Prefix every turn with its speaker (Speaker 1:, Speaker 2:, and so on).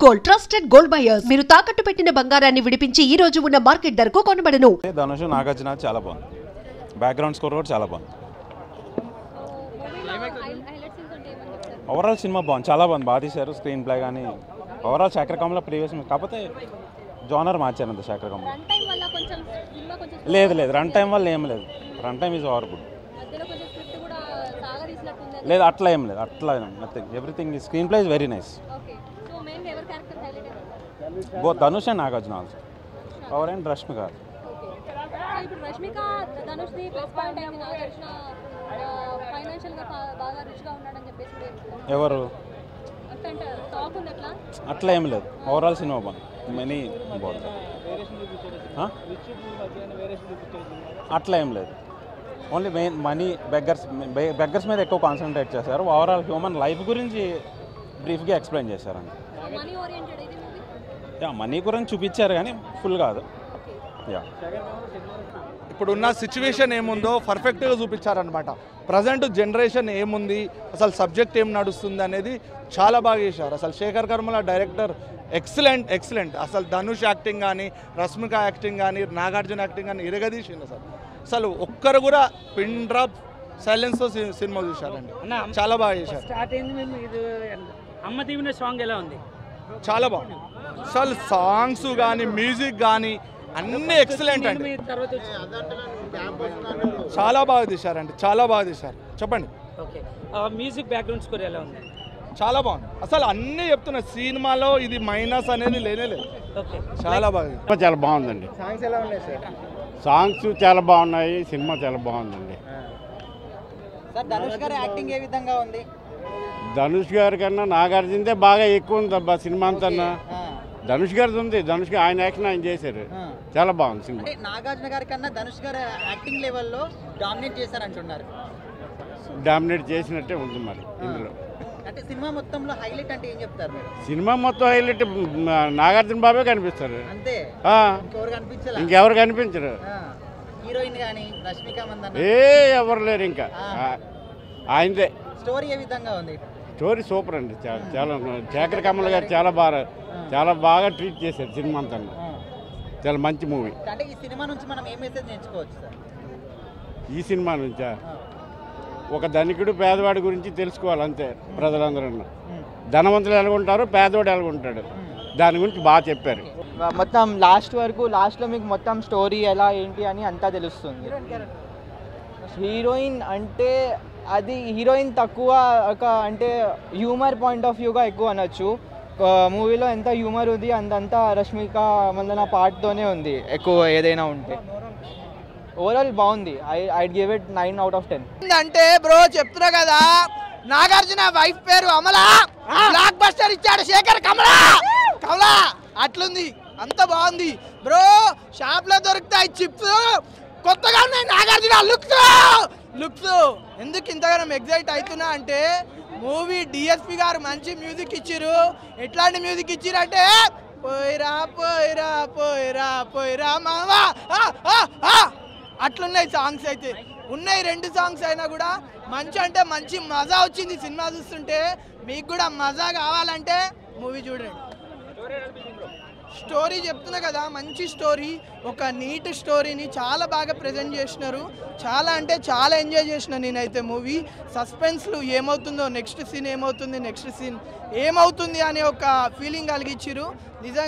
Speaker 1: Gold trusted gold buyers మీరు తాకట్టు పెట్టిన బంగారాన్ని విడిపించి ఈ రోజు ఉన్న మార్కెట్ ధరకు కొనబడను.
Speaker 2: ధనుష్ నాగార్జున చాలా బాగుంది. బ్యాక్గ్రౌండ్ స్కోర్ కూడా చాలా బాగుంది. ఓవరాల్ సినిమా బాగుంది, చాలా బాగుంది. బాగా తీశారు. స్క్రీన్ ప్లే కానీ ఓవరాల్ శేఖర్ కమల ప్రీవియస్ కాకపోతే జోనర్ మార్చారు అంత శేఖర్ కమల. లేదు రన్ టైం వల్ల ఏం లేదు. Run time is over good. లేదు అట్లా ఏం లేదు, అట్లా nothing. Everything screen play is very nice. Both Dhanush and Nagarjuna also. Power and Rashmika. ఎవరు అట్లా ఏం లేదు. ఓవరాల్ సినిమా బాగుంది. మనీ బాగుంది. అట్లా ఏం లేదు. ఓన్లీ మెయిన్ మనీ బెగ్గర్స్ మీద ఎక్కువ కాన్సన్ట్రేట్ చేశారు. ఓవరాల్ హ్యూమన్ లైఫ్ గురించి బ్రీఫ్గా ఎక్స్ప్లెయిన్ చేశారండి. మనీ గురించి చూపించారు కానీ ఫుల్ కాదు.
Speaker 3: ఇప్పుడున్న సిచ్యువేషన్ ఏముందో పర్ఫెక్ట్గా చూపించారనమాట. ప్రజెంట్ జనరేషన్ ఏముంది, అసలు సబ్జెక్ట్ ఏం నడుస్తుంది అనేది చాలా బాగా చేశారు. అసలు శేఖర్ కమల డైరెక్టర్ ఎక్సలెంట్. అసలు ధనుష్ యాక్టింగ్ కానీ, రష్మిక యాక్టింగ్ కానీ, నాగార్జున యాక్టింగ్ కానీ ఇరగదీసింది. అసలు ఒక్కరు కూడా పిన్ డ్రాప్ సైలెన్స్తో సినిమా చూశారండి. చాలా బాగా చేశారు. చాలా బాగుంది. అసలు సాంగ్స్ కానీ, మ్యూజిక్ కానీ అన్నీ ఎక్సలెంట్ అండి. చాలా బాగా తీశారండి, చాలా బాగా తీశారు. చెప్పండి.
Speaker 4: మ్యూజిక్ బ్యాక్గ్రౌండ్ స్కోర్ ఎలా ఉంది?
Speaker 3: చాలా బాగుంది. అసలు అన్నీ చెప్తున్నా, సినిమాలో ఇది మైనస్ అనేది లేనేలేదు. చాలా బాగా
Speaker 5: చాలా బాగుందండి.
Speaker 6: సాంగ్స్ ఎలా ఉన్నాయి సార్?
Speaker 5: సాంగ్స్ చాలా బాగున్నాయి. సినిమా చాలా బాగుందండి.
Speaker 6: సార్ ధనుష్ గారి యాక్టింగ్ ఏ విధంగా ఉంది?
Speaker 5: ధనుష్ గారి కన్నా నాగార్జునదే బాగా ఎక్కువ ఉంది అబ్బా సినిమా అంతా. ధనుష్ గారిది ఉంది. ధనుష్ గారు ఆయన యాక్షన్ ఆయన చేశారు. చాలా బాగుంది సినిమా.
Speaker 6: నాగార్జున గారి కన్నా ధనుష్ గారి యాక్టింగ్ లెవెల్లో డామినేట్ చేశారంటున్నారు.
Speaker 5: డామినేట్ చేసినట్టే ఉంది మరి ఇందులో.
Speaker 6: అంటే సినిమా మొత్తంలో హైలైట్ అంటే ఏం చెప్తారు మీరు?
Speaker 5: సినిమా మొత్తం హైలైట్ నాగార్జున బాబే కనిపిస్తారు.
Speaker 6: అంతే,
Speaker 5: ఇంకెవరు కనిపించరు.
Speaker 6: హీరోయిన్ కానీ రష్మిక మందన్న
Speaker 5: ఎవరు లేరు ఇంకా. ఆయనదే.
Speaker 6: స్టోరీ ఏ విధంగా ఉంది?
Speaker 5: స్టోరీ సూపర్ అండి. చాలా శేఖర్ కమల గారు చాలా బాగా ట్రీట్ చేశారు సినిమా అంతా. చాలా మంచి మూవీ.
Speaker 6: అంటే ఈ సినిమా నుంచి మనం ఏ మెసేజ్ నేర్చుకోవచ్చు సార్?
Speaker 5: ఈ సినిమా నుంచా? ఒక ధనికుడు పేదవాడి గురించి తెలుసుకోవాలి అంతే. ప్రజలందరూ ధనవంతులు ఎలాగుంటారు, పేదవాడు ఎలాగుంటాడు, దాని గురించి బాగా చెప్పారు.
Speaker 7: మొత్తం లాస్ట్లో మీకు మొత్తం స్టోరీ ఎలా ఏంటి అని అంతా తెలుస్తుంది. హీరోయిన్ అంటే అది హీరోయిన్ తక్కువ అంటే హ్యూమర్ పాయింట్ ఆఫ్ వ్యూగా ఎక్కువ అనొచ్చు. మూవీలో ఎంత హ్యూమర్ ఉంది అంతంతా రష్మిక మందన పార్ట్తోనే ఉంది ఎక్కువ ఏదైనా ఉంటే. ఓవరాల్ బాగుంది. I give it 9 out of 10.
Speaker 8: అంటే బ్రో చెప్తున్నా కదా, నాగార్జున వైఫ్ పేరు అమల, బ్లాక్ బస్టర్ ఇచ్చాడు శేఖర్ కమల. అట్లుంది, అంత బాగుంది బ్రో. షాప్ లో దొరుకుతాయి చిప్స్, కొత్తగా ఉన్నాయి నాగార్జున లుక్స్. ఎందుకు ఇంతగానో ఎగ్జైట్ అవుతున్నా అంటే మూవీ డిఎస్పి గారు మంచి మ్యూజిక్ ఇచ్చిర్రు. ఎట్లాంటి మ్యూజిక్ ఇచ్చిరంటే పోయిరా పోయిరా పోయిరా పోయిరా మావా అట్లున్నాయి సాంగ్స్. అయితే ఉన్నాయి 2 సాంగ్స్ అయినా కూడా మంచి అంటే మంచి మజా వచ్చింది సినిమా చూస్తుంటే. మీకు కూడా మజా కావాలంటే మూవీ చూడండి. స్టోరీ చెప్తున్నా కదా, మంచి స్టోరీ, ఒక నీట్ స్టోరీని చాలా బాగా ప్రజెంట్ చేసినారు. చాలా అంటే చాలా ఎంజాయ్ చేసిన నేనైతే మూవీ. సస్పెన్స్లు ఏమవుతుందో, నెక్స్ట్ సీన్ ఏమవుతుంది అనే ఒక ఫీలింగ్ కలిగించారు నిజంగా.